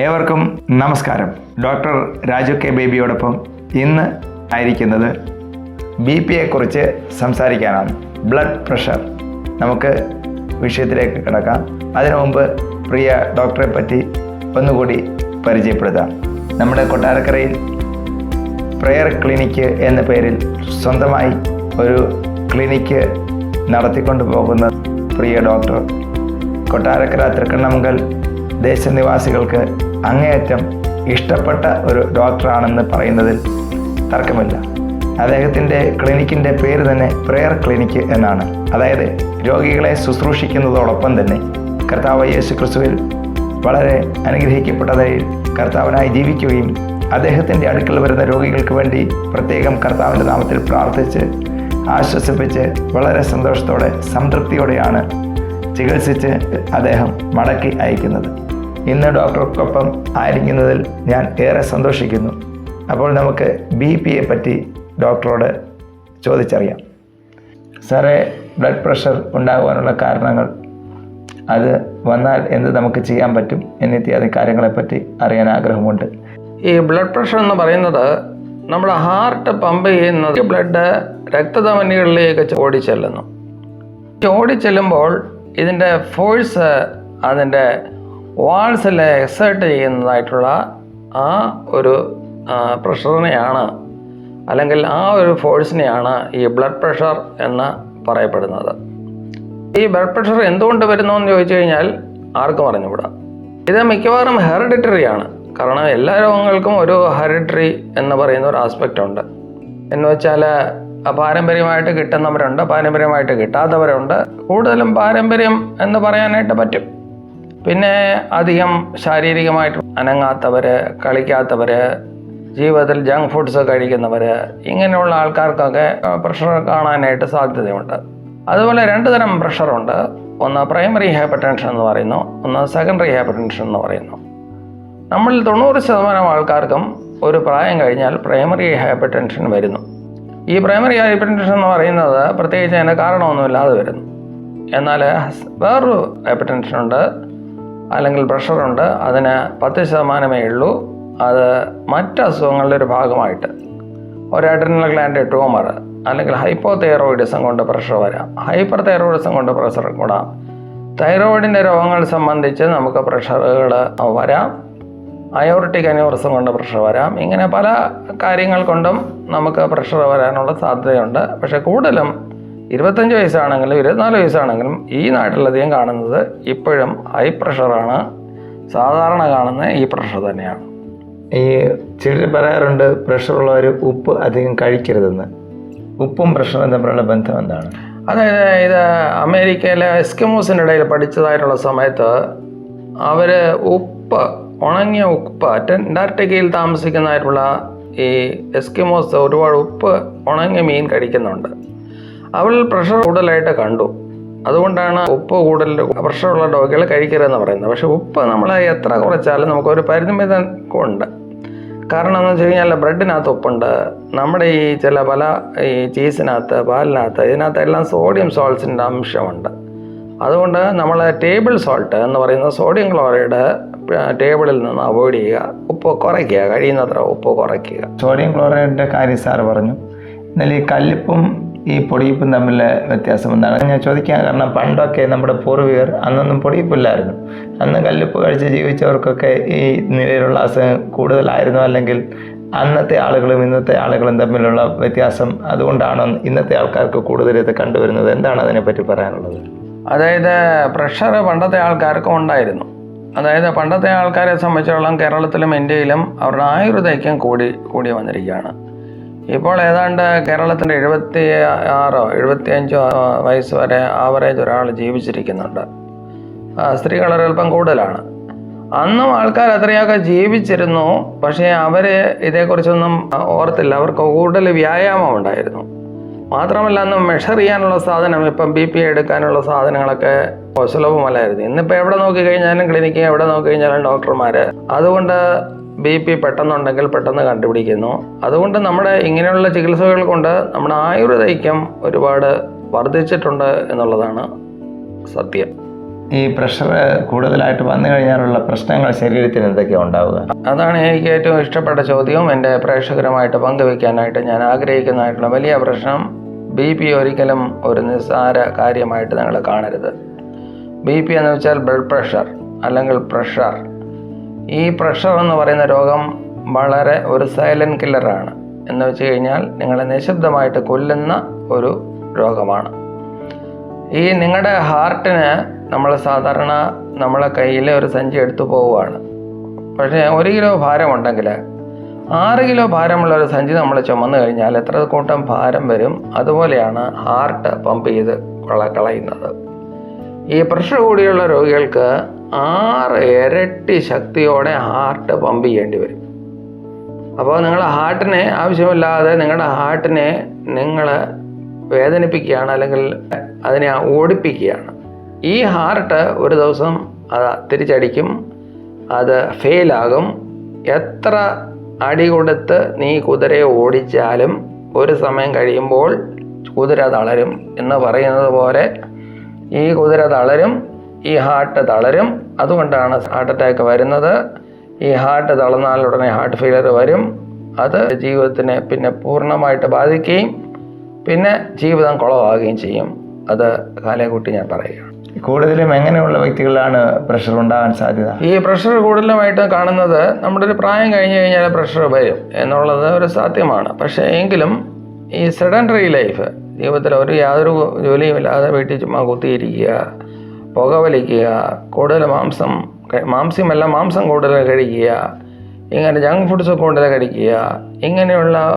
ഏവർക്കും നമസ്കാരം. Doctor Raju K ബേബിയോടൊപ്പം ഇന്ന് ആയിരിക്കുന്നത് BP യെക്കുറിച്ച് സംസാരിക്കാനാണ്. Blood pressure. നമുക്ക് വിഷയത്തിലേക്ക് കിടക്കാം. അതിനു മുമ്പ് പ്രിയ ഡോക്ടറെ പറ്റി ഒന്നുകൂടി പരിചയപ്പെടുത്താം. നമ്മുടെ കൊട്ടാരക്കരയിൽ പ്രെയർ ക്ലിനിക്ക് എന്ന പേരിൽ സ്വന്തമായി ഒരു ക്ലിനിക്ക് നടത്തിക്കൊണ്ടു പോകുന്ന പ്രിയ ഡോക്ടർ, കൊട്ടാരക്കര തൃക്കണ്ണമംഗൽ ദേശനിവാസികൾക്ക് അങ്ങേയറ്റം ഇഷ്ടപ്പെട്ട ഒരു ഡോക്ടറാണെന്ന് പറയുന്നതിൽ തർക്കമില്ല. അദ്ദേഹത്തിൻ്റെ ക്ലിനിക്കിൻ്റെ പേര് തന്നെ പ്രെയർ ക്ലിനിക്ക് എന്നാണ്. അതായത് രോഗികളെ ശുശ്രൂഷിക്കുന്നതോടൊപ്പം തന്നെ കർത്താവ് യേശു ക്രിസ്തുവിൽ വളരെ അനുഗ്രഹിക്കപ്പെട്ടതായി കർത്താവിനായി ജീവിക്കുകയും അദ്ദേഹത്തിൻ്റെ അടുക്കൽ വരുന്ന രോഗികൾക്ക് വേണ്ടി പ്രത്യേകം കർത്താവിൻ്റെ നാമത്തിൽ പ്രാർത്ഥിച്ച് ആശ്വസിപ്പിച്ച് വളരെ സന്തോഷത്തോടെ സംതൃപ്തിയോടെയാണ് ചികിത്സിച്ച് അദ്ദേഹം മടക്കി അയക്കുന്നത്. ഇന്ന് ഡോക്ടർക്കൊപ്പം ആയിരിക്കുന്നതിൽ ഞാൻ ഏറെ സന്തോഷിക്കുന്നു. അപ്പോൾ നമുക്ക് BP യെ പറ്റി ഡോക്ടറോട് ചോദിച്ചറിയാം. സാറേ, ബ്ലഡ് പ്രഷർ ഉണ്ടാകുവാനുള്ള കാരണങ്ങൾ, അത് വന്നാൽ എന്ത് നമുക്ക് ചെയ്യാൻ പറ്റും എന്നിത്യാദി കാര്യങ്ങളെപ്പറ്റി അറിയാൻ ആഗ്രഹമുണ്ട്. ഈ ബ്ലഡ് പ്രഷർ എന്ന് പറയുന്നത് നമ്മുടെ ഹാർട്ട് പമ്പ് ചെയ്യുന്നത് ബ്ലഡ് രക്തധമനികളിലേക്ക് ഓടിച്ചെല്ലുന്നു. ഓടിച്ചെല്ലുമ്പോൾ ഇതിൻ്റെ ഫോഴ്സ് അതിൻ്റെ വാൾസിൽ എക്സേർട്ട് ചെയ്യുന്നതായിട്ടുള്ള ആ ഒരു പ്രഷറിനെയാണ്, അല്ലെങ്കിൽ ആ ഒരു ഫോഴ്സിനെയാണ് ഈ ബ്ലഡ് പ്രഷർ എന്ന് പറയപ്പെടുന്നത്. ഈ ബ്ലഡ് പ്രഷർ എന്തുകൊണ്ട് വരുന്നു എന്ന് ചോദിച്ചു കഴിഞ്ഞാൽ ആർക്കും അറിഞ്ഞുകൂടാ. ഇത് മിക്കവാറും ഹെറിഡിറ്ററി ആണ്. കാരണം എല്ലാ രോഗങ്ങൾക്കും ഒരു ഹെറിഡിറ്ററി എന്ന് പറയുന്ന ഒരു ആസ്പെക്റ്റ് ഉണ്ട്. എന്ന് വെച്ചാൽ പാരമ്പര്യമായിട്ട് കിട്ടുന്നവരുണ്ട്, പാരമ്പര്യമായിട്ട് കിട്ടാത്തവരുണ്ട്. കൂടുതലും പാരമ്പര്യം എന്ന് പറയാനായിട്ട് പറ്റും. പിന്നെ അധികം ശാരീരികമായിട്ട് അനങ്ങാത്തവർ, കളിക്കാത്തവർ, ജീവിതത്തിൽ ജങ്ക് ഫുഡ്സ് കഴിക്കുന്നവർ, ഇങ്ങനെയുള്ള ആൾക്കാർക്കൊക്കെ പ്രഷർ കാണാനായിട്ട് സാധ്യതയുണ്ട്. അതുപോലെ 2 തരം പ്രഷറുണ്ട്. ഒന്ന് പ്രൈമറി ഹൈപ്പർ ടെൻഷൻ എന്ന് പറയുന്നു, ഒന്ന് സെക്കൻഡറി ഹൈപ്പർ ടെൻഷൻ എന്ന് പറയുന്നു. നമ്മളിൽ 90% ആൾക്കാർക്കും ഒരു പ്രായം കഴിഞ്ഞാൽ പ്രൈമറി ഹൈപ്പർ ടെൻഷൻ വരുന്നു. ഈ പ്രൈമറി ഹൈപ്പർ ടെൻഷൻ എന്ന് പറയുന്നത് പ്രത്യേകിച്ച് അതിന് കാരണമൊന്നുമില്ലാതെ വരുന്നു. എന്നാൽ വേറൊരു ഹൈപ്പർ ടെൻഷനുണ്ട്, അല്ലെങ്കിൽ പ്രഷറുണ്ട്. അതിന് 10% ഉള്ളൂ. അത് മറ്റ് അസുഖങ്ങളുടെ ഒരു ഭാഗമായിട്ട് ഒരു അഡ്രിനൽ ഗ്ലാൻഡ് ട്യൂമർ അല്ലെങ്കിൽ ഹൈപ്പോതൈറോയിഡിസം കൊണ്ട് പ്രഷർ വരാം, ഹൈപ്പർ തൈറോയിഡിസം കൊണ്ട് പ്രഷർ കൂടാം. തൈറോയിഡിൻ്റെ രോഗങ്ങൾ സംബന്ധിച്ച് നമുക്ക് പ്രഷറുകൾ വരാം. അയോർട്ടിക് അന്യൂറിസം കൊണ്ട് പ്രഷർ വരാം. ഇങ്ങനെ പല കാര്യങ്ങൾ കൊണ്ടും നമുക്ക് പ്രഷർ വരാനുള്ള സാധ്യതയുണ്ട്. പക്ഷേ കൂടുതലും 25 വയസ്സാണെങ്കിലും 24 വയസ്സാണെങ്കിലും ഈ നാട്ടിലധികം കാണുന്നത് ഇപ്പോഴും ഹൈ പ്രഷറാണ്. സാധാരണ കാണുന്ന ഈ പ്രഷർ തന്നെയാണ്. ഈ ചിലർ പറയാറുണ്ട് പ്രഷറുള്ളവർ ഉപ്പ് അധികം കഴിക്കരുതെന്ന്. ഉപ്പും പ്രഷറും തമ്മിലുള്ള ബന്ധം എന്താണ്? അതായത് ഇത് അമേരിക്കയിലെ എസ്കിമോസിൻ്റെ ഇടയിൽ പഠിച്ചതായിട്ടുള്ള സമയത്ത് അവർ ഉപ്പ്, ഉണങ്ങിയ ഉപ്പ്, അന്റാർട്ടിക്കയിൽ താമസിക്കുന്നതായിട്ടുള്ള ഈ എസ്കിമോസ് ഒരുപാട് ഉപ്പ്, ഉണങ്ങിയ മീൻ കഴിക്കുന്നുണ്ട്. അവൾ പ്രഷർ കൂടുതലായിട്ട് കണ്ടു. അതുകൊണ്ടാണ് ഉപ്പ് കൂടുതൽ പ്രഷറുള്ള രോഗികൾ കഴിക്കരുതെന്ന് പറയുന്നത്. പക്ഷേ ഉപ്പ് നമ്മൾ എത്ര കുറച്ചാലും നമുക്കൊരു പരിമിതം ഉണ്ട്. കാരണം എന്ന് വെച്ച് കഴിഞ്ഞാൽ ബ്രെഡിനകത്ത് ഉപ്പുണ്ട്, നമ്മുടെ ഈ പല ഈ ചീസിനകത്ത്, പാലിനകത്ത്, ഇതിനകത്തെല്ലാം സോഡിയം സോൾട്സിൻ്റെ അംശമുണ്ട്. അതുകൊണ്ട് നമ്മൾ ടേബിൾ സോൾട്ട് എന്ന് പറയുന്ന സോഡിയം ക്ലോറൈഡ് ടേബിളിൽ നിന്ന് അവോയ്ഡ് ചെയ്യുക, ഉപ്പ് കുറയ്ക്കുക, കഴിയുന്നത്ര ഉപ്പ് കുറയ്ക്കുക. സോഡിയം ക്ലോറൈഡിൻ്റെ കാര്യം സാറ് പറഞ്ഞു. എന്നാൽ ഈ കല്ലുപ്പും ഈ പൊടിയിപ്പും തമ്മിലെ വ്യത്യാസം എന്താണ് ഞാൻ ചോദിക്കാൻ കാരണം, പണ്ടൊക്കെ നമ്മുടെ പൂർവികർ അന്നൊന്നും പൊടിയിപ്പില്ലായിരുന്നു. അന്ന് കല്ലുപ്പ് കഴിച്ച് ജീവിച്ചവർക്കൊക്കെ ഈ നിലയിലുള്ള അസുഖം കൂടുതലായിരുന്നു. അല്ലെങ്കിൽ അന്നത്തെ ആളുകളും ഇന്നത്തെ ആളുകളും തമ്മിലുള്ള വ്യത്യാസം അതുകൊണ്ടാണോ ഇന്നത്തെ ആൾക്കാർക്ക് കൂടുതൽ ഇത് കണ്ടുവരുന്നത്? എന്താണ് അതിനെപ്പറ്റി പറയാനുള്ളത്? അതായത് പ്രഷർ പണ്ടത്തെ ആൾക്കാർക്കും ഉണ്ടായിരുന്നു. അതായത് പണ്ടത്തെ ആൾക്കാരെ സംബന്ധിച്ചിടത്തോളം കേരളത്തിലും ഇന്ത്യയിലും അവരുടെ ആയുർദൈർഘ്യം കൂടി വന്നിരിക്കുകയാണ്. ഇപ്പോൾ ഏതാണ്ട് കേരളത്തിൻ്റെ 76 75 വയസ്സ് വരെ ആവറേജ് ഒരാൾ ജീവിച്ചിരിക്കുന്നുണ്ട്. സ്ത്രീകൾ ഒരൽപ്പം കൂടുതലാണ്. അന്നും ആൾക്കാർ അത്രയൊക്കെ ജീവിച്ചിരുന്നു. പക്ഷേ അവർ ഇതേക്കുറിച്ചൊന്നും ഓർത്തില്ല. അവർക്ക് കൂടുതൽ വ്യായാമം ഉണ്ടായിരുന്നു. മാത്രമല്ല അന്ന് മെഷർ ചെയ്യാനുള്ള സാധനം, ഇപ്പം BP എടുക്കാനുള്ള സാധനങ്ങളൊക്കെ സുലഭമല്ലായിരുന്നു. ഇന്നിപ്പോൾ എവിടെ നോക്കിക്കഴിഞ്ഞാലും ക്ലിനിക്ക്, എവിടെ നോക്കിക്കഴിഞ്ഞാലും ഡോക്ടർമാർ. അതുകൊണ്ട് BP പെട്ടെന്നുണ്ടെങ്കിൽ പെട്ടെന്ന് കണ്ടുപിടിക്കുന്നു. അതുകൊണ്ട് നമ്മുടെ ഇങ്ങനെയുള്ള ചികിത്സകൾ കൊണ്ട് നമ്മുടെ ആയുർദൈർഘ്യം ഒരുപാട് വർദ്ധിച്ചിട്ടുണ്ട് എന്നുള്ളതാണ് സത്യം. ഈ പ്രഷർ കൂടുതലായിട്ട് വന്നു കഴിഞ്ഞാലുള്ള പ്രശ്നങ്ങൾ ശരീരത്തിന് എന്തൊക്കെയാണ് ഉണ്ടാവുക? അതാണ് എനിക്ക് ഏറ്റവും ഇഷ്ടപ്പെട്ട ചോദ്യവും എൻ്റെ പ്രേക്ഷകരുമായിട്ട് പങ്കുവയ്ക്കാനായിട്ട് ഞാൻ ആഗ്രഹിക്കുന്നതായിട്ടുള്ള വലിയ പ്രശ്നം. BP ഒരിക്കലും ഒരു നിസ്സാര കാര്യമായിട്ട് നിങ്ങൾ കാണരുത്. BP എന്ന് വെച്ചാൽ ബ്ലഡ് പ്രഷർ അല്ലെങ്കിൽ പ്രഷർ. ഈ പ്രഷർ എന്ന് പറയുന്ന രോഗം വളരെ ഒരു സൈലൻറ്റ് കില്ലറാണ്. എന്ന് വെച്ച് കഴിഞ്ഞാൽ നിങ്ങളെ നിശബ്ദമായിട്ട് കൊല്ലുന്ന ഒരു രോഗമാണ്. ഈ നിങ്ങളുടെ ഹാർട്ടിന് നമ്മൾ സാധാരണ നമ്മളെ കയ്യിൽ ഒരു സഞ്ചി എടുത്തു പോവുകയാണ്. പക്ഷേ 1 കിലോ ഭാരമുണ്ടെങ്കിൽ 6 കിലോ ഭാരമുള്ള ഒരു സഞ്ചി നമ്മൾ ചുമന്നു കഴിഞ്ഞാൽ എത്ര കൂട്ടം ഭാരം വരും? അതുപോലെയാണ് ഹാർട്ട് പമ്പ് ചെയ്ത് കളയുന്നത്. ഈ പ്രഷർ കൂടിയുള്ള രോഗികൾക്ക് 6 ഇരട്ടി ശക്തിയോടെ ഹാർട്ട് പമ്പ് ചെയ്യേണ്ടി വരും. അപ്പോൾ നിങ്ങളുടെ ഹാർട്ടിനെ ആവശ്യമില്ലാതെ നിങ്ങളുടെ ഹാർട്ടിനെ നിങ്ങൾ വേദനിപ്പിക്കുകയാണ്, അല്ലെങ്കിൽ അതിനെ ഓടിപ്പിക്കുകയാണ്. ഈ ഹാർട്ട് ഒരു ദിവസം അത് തിരിച്ചടിക്കും, അത് ഫെയിലാകും. എത്ര അടി കൊടുത്ത് നീ കുതിരയെ ഓടിച്ചാലും ഒരു സമയം കഴിയുമ്പോൾ കുതിര തളരും എന്ന് പറയുന്നത് പോലെ ഈ കുതിര തളരും, ഈ ഹാർട്ട് തളരും. അതുകൊണ്ടാണ് ഹാർട്ട് അറ്റാക്ക് വരുന്നത്. ഈ ഹാർട്ട് തളർന്നാൽ ഉടനെ ഹാർട്ട് ഫെയിലിയർ വരും. അത് ജീവിതത്തിനെ പിന്നെ പൂർണ്ണമായിട്ട് ബാധിക്കുകയും പിന്നെ ജീവിതം കുളമാകുകയും ചെയ്യും. അത് കാലേക്കുട്ടി ഞാൻ പറയുകയാണ്. കൂടുതലും എങ്ങനെയുള്ള വ്യക്തികളാണ് പ്രഷർ ഉണ്ടാകാൻ സാധ്യത? ഈ പ്രഷർ കൂടുതലുമായിട്ട് കാണുന്നത് നമ്മുടെ ഒരു പ്രായം കഴിഞ്ഞ് കഴിഞ്ഞാൽ പ്രഷർ വരും എന്നുള്ളത് ഒരു സത്യമാണ്. പക്ഷേ എങ്കിലും ഈ സെഡൻറ്ററി ലൈഫ്, ജീവിതത്തിൽ യാതൊരു ജോലിയുമില്ലാതെ വീട്ടിൽ ചുമ്മാ കുത്തിയിരിക്കുക, പുകവലിക്കുക, കൂടുതൽ മാംസം കൂടുതൽ കഴിക്കുക, ഇങ്ങനെ ജങ്ക് ഫുഡ്സ് കൂടുതൽ കഴിക്കുക, ഇങ്ങനെയുള്ള